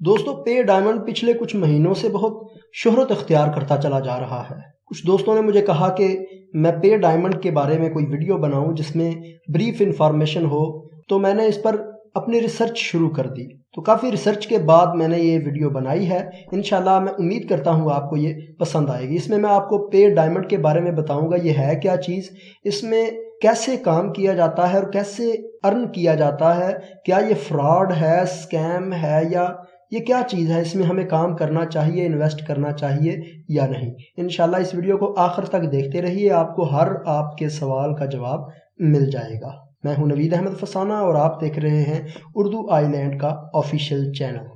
دوستوں پے ڈائمنڈ پچھلے کچھ مہینوں سے بہت شہرت اختیار کرتا چلا جا رہا ہے۔ کچھ دوستوں نے مجھے کہا کہ میں پے ڈائمنڈ کے بارے میں کوئی ویڈیو بناؤں جس میں بریف انفارمیشن ہو، تو میں نے اس پر اپنی ریسرچ شروع کر دی۔ تو کافی ریسرچ کے بعد میں نے یہ ویڈیو بنائی ہے۔ انشاءاللہ میں امید کرتا ہوں آپ کو یہ پسند آئے گی۔ اس میں آپ کو پے ڈائمنڈ کے بارے میں بتاؤں گا، یہ ہے کیا چیز، اس میں کیسے کام کیا جاتا ہے اور کیسے ارن کیا جاتا ہے، کیا یہ فراڈ ہے، اسکیم ہے، یا یہ کیا چیز ہے، اس میں ہمیں کام کرنا چاہیے، انویسٹ کرنا چاہیے یا نہیں۔ انشاءاللہ اس ویڈیو کو آخر تک دیکھتے رہیے، آپ کو ہر آپ کے سوال کا جواب مل جائے گا۔ میں ہوں نوید احمد فسانہ اور آپ دیکھ رہے ہیں اردو آئی لینڈ کا آفیشیل چینل۔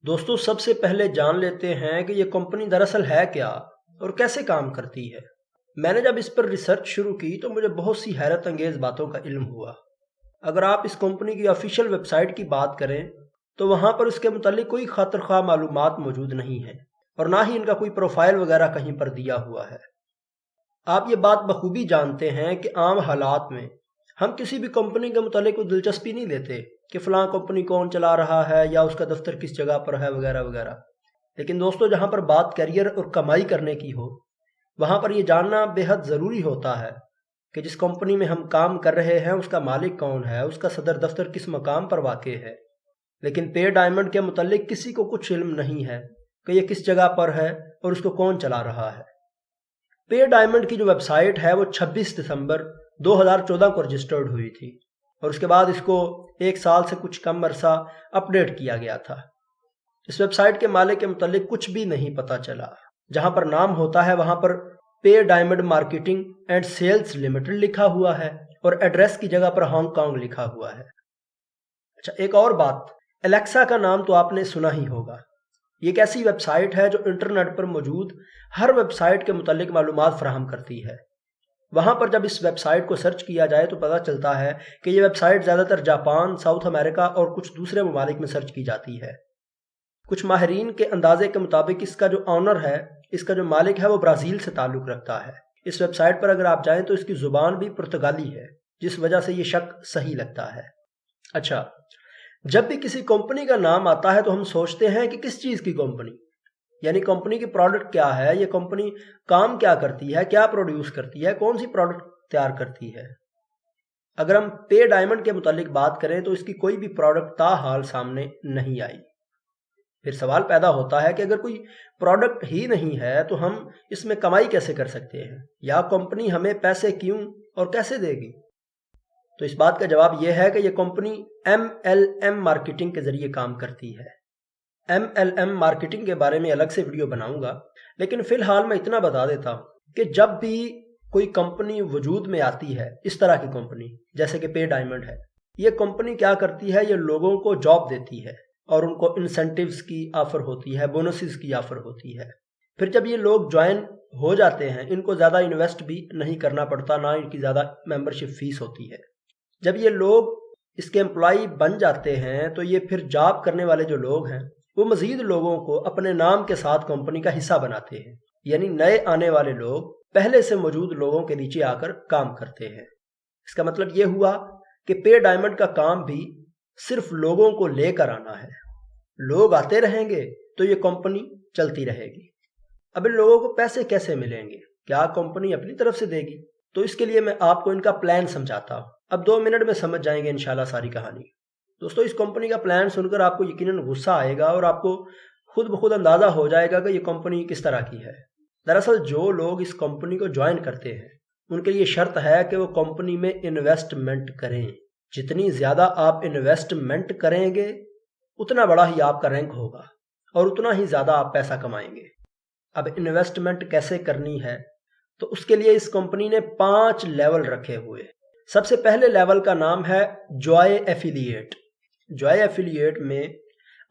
دوستو سب سے پہلے جان لیتے ہیں کہ یہ کمپنی دراصل ہے کیا اور کیسے کام کرتی ہے۔ میں نے جب اس پر ریسرچ شروع کی تو مجھے بہت سی حیرت انگیز باتوں کا علم ہوا۔ اگر آپ اس کمپنی کی آفیشیل ویب سائٹ کی بات کریں تو وہاں پر اس کے متعلق کوئی خاطر خواہ معلومات موجود نہیں ہیں، اور نہ ہی ان کا کوئی پروفائل وغیرہ کہیں پر دیا ہوا ہے۔ آپ یہ بات بخوبی جانتے ہیں کہ عام حالات میں ہم کسی بھی کمپنی کے متعلق کوئی دلچسپی نہیں لیتے کہ فلاں کمپنی کون چلا رہا ہے یا اس کا دفتر کس جگہ پر ہے وغیرہ وغیرہ۔ لیکن دوستو جہاں پر بات کیریئر اور کمائی کرنے کی ہو، وہاں پر یہ جاننا بے حد ضروری ہوتا ہے کہ جس کمپنی میں ہم کام کر رہے ہیں اس کا مالک کون ہے، اس کا صدر دفتر کس مقام پر واقع ہے۔ لیکن پے ڈائمنڈ کے متعلق کسی کو کچھ علم نہیں ہے کہ یہ کس جگہ پر ہے اور اس کو کون چلا رہا ہے۔ پے ڈائمنڈ کی جو ویب سائٹ ہے وہ 26 دسمبر 2014 کو رجسٹرڈ ہوئی تھی، اور اس کے بعد اس کو 1 سال سے کچھ کم عرصہ اپڈیٹ کیا گیا تھا۔ اس ویب سائٹ کے مالک کے متعلق کچھ بھی نہیں پتا چلا۔ جہاں پر نام ہوتا ہے وہاں پر پے diamond marketing and sales limited لکھا ہوا ہے، اور ایڈریس کی جگہ پر ہانگ کانگ لکھا ہوا ہے۔ اچھا، ایک اور بات، الیکسا کا نام تو آپ نے سنا ہی ہوگا۔ یہ ایک ایسی ویب سائٹ ہے جو انٹرنیٹ پر موجود ہر ویب سائٹ کے متعلق معلومات فراہم کرتی ہے۔ وہاں پر جب اس ویب سائٹ کو سرچ کیا جائے تو پتہ چلتا ہے کہ یہ ویب سائٹ زیادہ تر جاپان، ساؤتھ امریکہ اور کچھ دوسرے ممالک میں سرچ کی جاتی ہے۔ کچھ ماہرین کے اندازے کے مطابق اس کا جو آنر ہے، اس کا جو مالک ہے، وہ برازیل سے تعلق رکھتا ہے۔ اس ویب سائٹ پر اگر آپ جائیں تو اس کی زبان بھی پرتگالی ہے، جس وجہ سے یہ شک صحیح لگتا ہے۔ اچھا، جب بھی کسی کمپنی کا نام آتا ہے تو ہم سوچتے ہیں کہ کس چیز کی کمپنی، یعنی کمپنی کی پروڈکٹ کیا ہے، یہ کمپنی کام کیا کرتی ہے، کیا پروڈیوس کرتی ہے، کون سی پروڈکٹ تیار کرتی ہے۔ اگر ہم پے ڈائمنڈ کے متعلق بات کریں تو اس کی کوئی بھی پروڈکٹ تاحال سامنے نہیں آئی۔ پھر سوال پیدا ہوتا ہے کہ اگر کوئی پروڈکٹ ہی نہیں ہے تو ہم اس میں کمائی کیسے کر سکتے ہیں، یا کمپنی ہمیں پیسے کیوں اور کیسے دے گی؟ تو اس بات کا جواب یہ ہے کہ یہ کمپنی MLM مارکیٹنگ کے ذریعے کام کرتی ہے۔ MLM مارکیٹنگ کے بارے میں الگ سے ویڈیو بناؤں گا، لیکن فی الحال میں اتنا بتا دیتا ہوں کہ جب بھی کوئی کمپنی وجود میں آتی ہے، اس طرح کی کمپنی جیسے کہ پے ڈائمنڈ ہے، یہ کمپنی کیا کرتی ہے، یہ لوگوں کو جاب دیتی ہے اور ان کو انسینٹیوز کی آفر ہوتی ہے، بونسز کی آفر ہوتی ہے۔ پھر جب یہ لوگ جوائن ہو جاتے ہیں، ان کو زیادہ انویسٹ بھی نہیں کرنا پڑتا، نہ ان کی زیادہ ممبرشپ فیس ہوتی ہے۔ جب یہ لوگ اس کے امپلائی بن جاتے ہیں تو یہ پھر جاب کرنے والے جو لوگ ہیں وہ مزید لوگوں کو اپنے نام کے ساتھ کمپنی کا حصہ بناتے ہیں، یعنی نئے آنے والے لوگ پہلے سے موجود لوگوں کے نیچے آ کر کام کرتے ہیں۔ اس کا مطلب یہ ہوا کہ پے ڈائمنڈ کا کام بھی صرف لوگوں کو لے کر آنا ہے۔ لوگ آتے رہیں گے تو یہ کمپنی چلتی رہے گی۔ اب ان لوگوں کو پیسے کیسے ملیں گے؟ کیا کمپنی اپنی طرف سے دے گی؟ تو اس کے لیے میں آپ کو ان کا پلان سمجھاتا ہوں۔ اب 2 منٹ میں سمجھ جائیں گے انشاءاللہ ساری کہانی۔ دوستو اس کمپنی کا پلان سن کر آپ کو یقیناً غصہ آئے گا اور آپ کو خود بخود اندازہ ہو جائے گا کہ یہ کمپنی کس طرح کی ہے۔ دراصل جو لوگ اس کمپنی کو جوائن کرتے ہیں ان کے لیے شرط ہے کہ وہ کمپنی میں انویسٹمنٹ کریں۔ جتنی زیادہ آپ انویسٹمنٹ کریں گے اتنا بڑا ہی آپ کا رینک ہوگا اور اتنا ہی زیادہ آپ پیسہ کمائیں گے۔ اب انویسٹمنٹ کیسے کرنی ہے تو اس کے لیے اس کمپنی نے 5 لیول رکھے ہوئے ہیں۔ سب سے پہلے لیول کا نام ہے جوائے ایفیلیٹ۔ جوائے ایفیلیٹ میں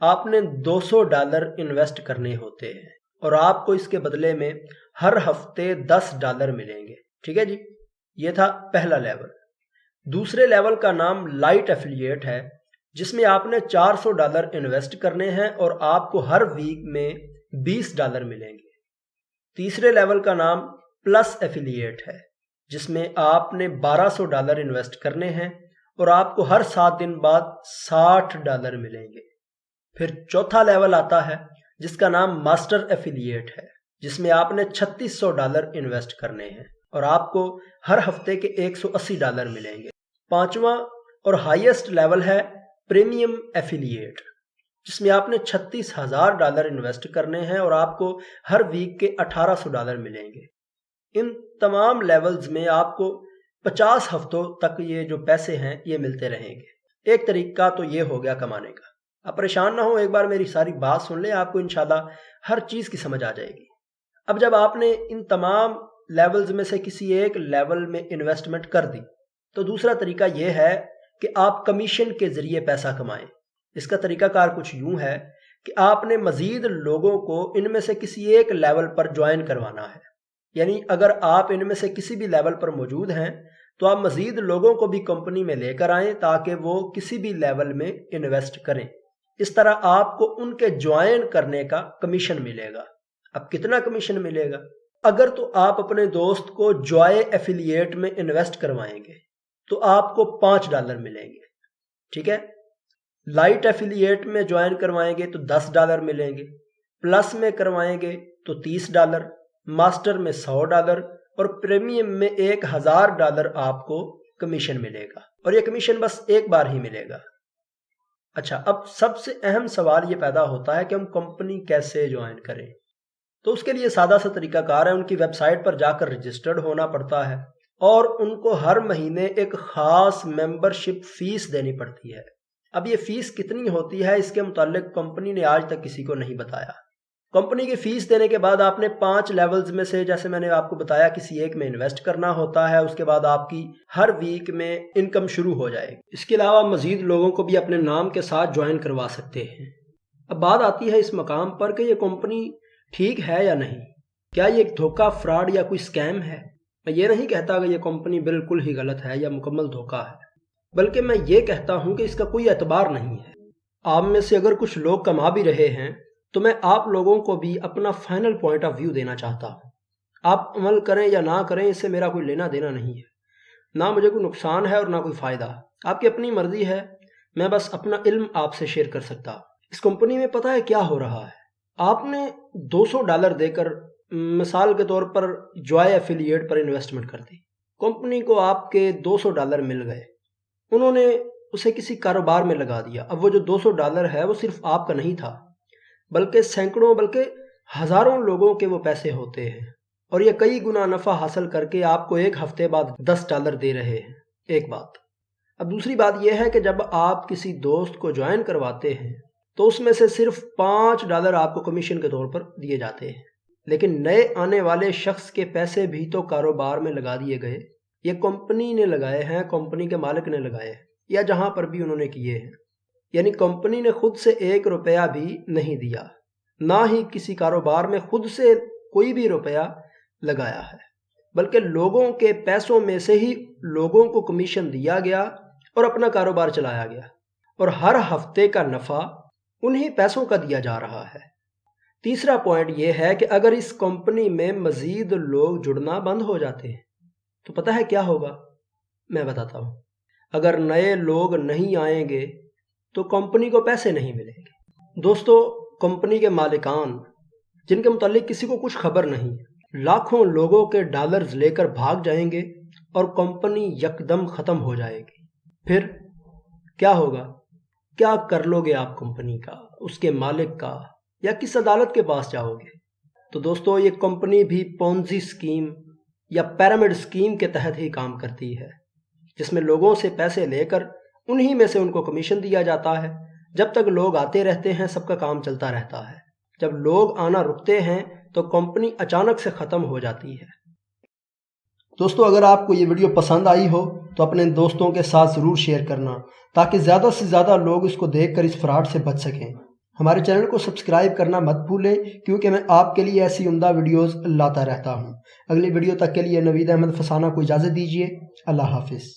آپ نے $200 انویسٹ کرنے ہوتے ہیں اور آپ کو اس کے بدلے میں ہر ہفتے $10 ملیں گے۔ ٹھیک ہے جی، یہ تھا پہلا لیول۔ دوسرے لیول کا نام لائٹ ایفیلیٹ ہے، جس میں آپ نے $400 انویسٹ کرنے ہیں اور آپ کو ہر ویک میں $20 ملیں گے۔ تیسرے لیول کا نام پلس ایفیلیٹ ہے، جس میں آپ نے $1200 انویسٹ کرنے ہیں اور آپ کو ہر 7 دن بعد $60 ملیں گے۔ پھر چوتھا لیول آتا ہے جس کا نام ماسٹر ایفیلیٹ ہے، جس میں آپ نے $3600 انویسٹ کرنے ہیں اور آپ کو ہر ہفتے کے $180 ملیں گے۔ پانچواں اور ہائیسٹ لیول ہے پریمیم ایفیلیٹ، جس میں آپ نے $36,000 انویسٹ کرنے ہیں اور آپ کو ہر ویک کے $1800 ملیں گے۔ ان تمام لیولز میں آپ کو 50 ہفتوں تک یہ جو پیسے ہیں یہ ملتے رہیں گے۔ ایک طریقہ تو یہ ہو گیا کمانے کا۔ آپ پریشان نہ ہو، ایک بار میری ساری بات سن لیں، آپ کو انشاءاللہ ہر چیز کی سمجھ آ جائے گی۔ اب جب آپ نے ان تمام لیولز میں سے کسی ایک لیول میں انویسٹمنٹ کر دی تو دوسرا طریقہ یہ ہے کہ آپ کمیشن کے ذریعے پیسہ کمائیں۔ اس کا طریقہ کار کچھ یوں ہے کہ آپ نے مزید لوگوں کو ان میں سے کسی ایک لیول پر جوائن کروانا ہے، یعنی اگر آپ ان میں سے کسی بھی لیول پر موجود ہیں تو آپ مزید لوگوں کو بھی کمپنی میں لے کر آئیں تاکہ وہ کسی بھی لیول میں انویسٹ کریں۔ اس طرح آپ کو ان کے جوائن کرنے کا کمیشن ملے گا۔ اب کتنا کمیشن ملے گا؟ اگر تو آپ اپنے دوست کو جوائے ایفیلیٹ میں انویسٹ کروائیں گے تو آپ کو $5 ملیں گے، ٹھیک ہے؟ لائٹ ایفیلیٹ میں جوائن کروائیں گے تو $10 ملیں گے، پلس میں کروائیں گے تو $30، ماسٹر میں $100 اور پریمیم میں $1000 آپ کو کمیشن ملے گا، اور یہ کمیشن بس ایک بار ہی ملے گا۔ اچھا، اب سب سے اہم سوال یہ پیدا ہوتا ہے کہ ہم کمپنی کیسے جوائن کریں؟ تو اس کے لیے سادہ سا طریقہ کار ہے، ان کی ویب سائٹ پر جا کر رجسٹرڈ ہونا پڑتا ہے اور ان کو ہر مہینے ایک خاص ممبرشپ فیس دینی پڑتی ہے۔ اب یہ فیس کتنی ہوتی ہے اس کے متعلق کمپنی نے آج تک کسی کو نہیں بتایا۔ کمپنی کی فیس دینے کے بعد آپ نے 5 لیولز میں سے، جیسے میں نے آپ کو بتایا، کسی ایک میں انویسٹ کرنا ہوتا ہے۔ اس کے بعد آپ کی ہر ویک میں انکم شروع ہو جائے گی۔ اس کے علاوہ مزید لوگوں کو بھی اپنے نام کے ساتھ جوائن کروا سکتے ہیں۔ اب بات آتی ہے اس مقام پر کہ یہ کمپنی ٹھیک ہے یا نہیں، کیا یہ ایک دھوکہ، فراڈ یا کوئی سکیم ہے؟ میں یہ نہیں کہتا کہ یہ کمپنی بالکل ہی غلط ہے یا مکمل دھوکہ ہے، بلکہ میں یہ کہتا ہوں کہ اس کا کوئی اعتبار نہیں ہے۔ آپ میں سے اگر کچھ لوگ کما بھی رہے ہیں تو میں آپ لوگوں کو بھی اپنا فائنل پوائنٹ آف ویو دینا چاہتا ہوں۔ آپ عمل کریں یا نہ کریں، اس سے میرا کوئی لینا دینا نہیں ہے، نہ مجھے کوئی نقصان ہے اور نہ کوئی فائدہ۔ آپ کی اپنی مرضی ہے، میں بس اپنا علم آپ سے شیئر کر سکتا۔ اس کمپنی میں پتہ ہے کیا ہو رہا ہے؟ آپ نے $200 دے کر مثال کے طور پر جوائے ایفیلیٹ پر انویسٹمنٹ کر دی، کمپنی کو آپ کے $200 مل گئے، انہوں نے اسے کسی کاروبار میں لگا دیا۔ اب وہ جو $200 ہے وہ صرف آپ کا نہیں تھا، بلکہ سینکڑوں، بلکہ ہزاروں لوگوں کے وہ پیسے ہوتے ہیں، اور یہ کئی گنا نفع حاصل کر کے آپ کو ایک ہفتے بعد $10 دے رہے ہیں۔ ایک بات۔ اب دوسری بات یہ ہے کہ جب آپ کسی دوست کو جوائن کرواتے ہیں تو اس میں سے صرف $5 آپ کو کمیشن کے طور پر دیے جاتے ہیں، لیکن نئے آنے والے شخص کے پیسے بھی تو کاروبار میں لگا دیے گئے۔ یہ کمپنی نے لگائے ہیں، کمپنی کے مالک نے لگائے ہیں، یا جہاں پر بھی انہوں نے کیے ہیں، یعنی کمپنی نے خود سے $1 بھی نہیں دیا، نہ ہی کسی کاروبار میں خود سے کوئی بھی روپیہ لگایا ہے، بلکہ لوگوں کے پیسوں میں سے ہی لوگوں کو کمیشن دیا گیا اور اپنا کاروبار چلایا گیا، اور ہر ہفتے کا نفع انہی پیسوں کا دیا جا رہا ہے۔ تیسرا پوائنٹ یہ ہے کہ اگر اس کمپنی میں مزید لوگ جڑنا بند ہو جاتے ہیں تو پتہ ہے کیا ہوگا؟ میں بتاتا ہوں۔ اگر نئے لوگ نہیں آئیں گے تو کمپنی کو پیسے نہیں ملیں گے۔ دوستو، کمپنی کے مالکان، جن کے متعلق کسی کو کچھ خبر نہیں، لاکھوں لوگوں کے ڈالرز لے کر بھاگ جائیں گے اور کمپنی یکدم ختم ہو جائے گی۔ پھر کیا ہوگا؟ کیا کر لو گے آپ کمپنی کا، اس کے مالک کا، یا کس عدالت کے پاس جاؤ گے؟ تو دوستو، یہ کمپنی بھی پونزی سکیم یا پیرامڈ سکیم کے تحت ہی کام کرتی ہے، جس میں لوگوں سے پیسے لے کر انہی میں سے ان کو کمیشن دیا جاتا ہے۔ جب تک لوگ آتے رہتے ہیں سب کا کام چلتا رہتا ہے، جب لوگ آنا رکتے ہیں تو کمپنی اچانک سے ختم ہو جاتی ہے۔ دوستو، اگر آپ کو یہ ویڈیو پسند آئی ہو تو اپنے دوستوں کے ساتھ ضرور شیئر کرنا، تاکہ زیادہ سے زیادہ لوگ اس کو دیکھ کر اس فراڈ سے بچ سکیں۔ ہمارے چینل کو سبسکرائب کرنا مت بھولیں، کیونکہ میں آپ کے لیے ایسی عمدہ ویڈیوز لاتا رہتا ہوں۔ اگلی ویڈیو تک کے لیے نوید احمد فسانہ کو اجازت دیجیے۔ اللہ حافظ۔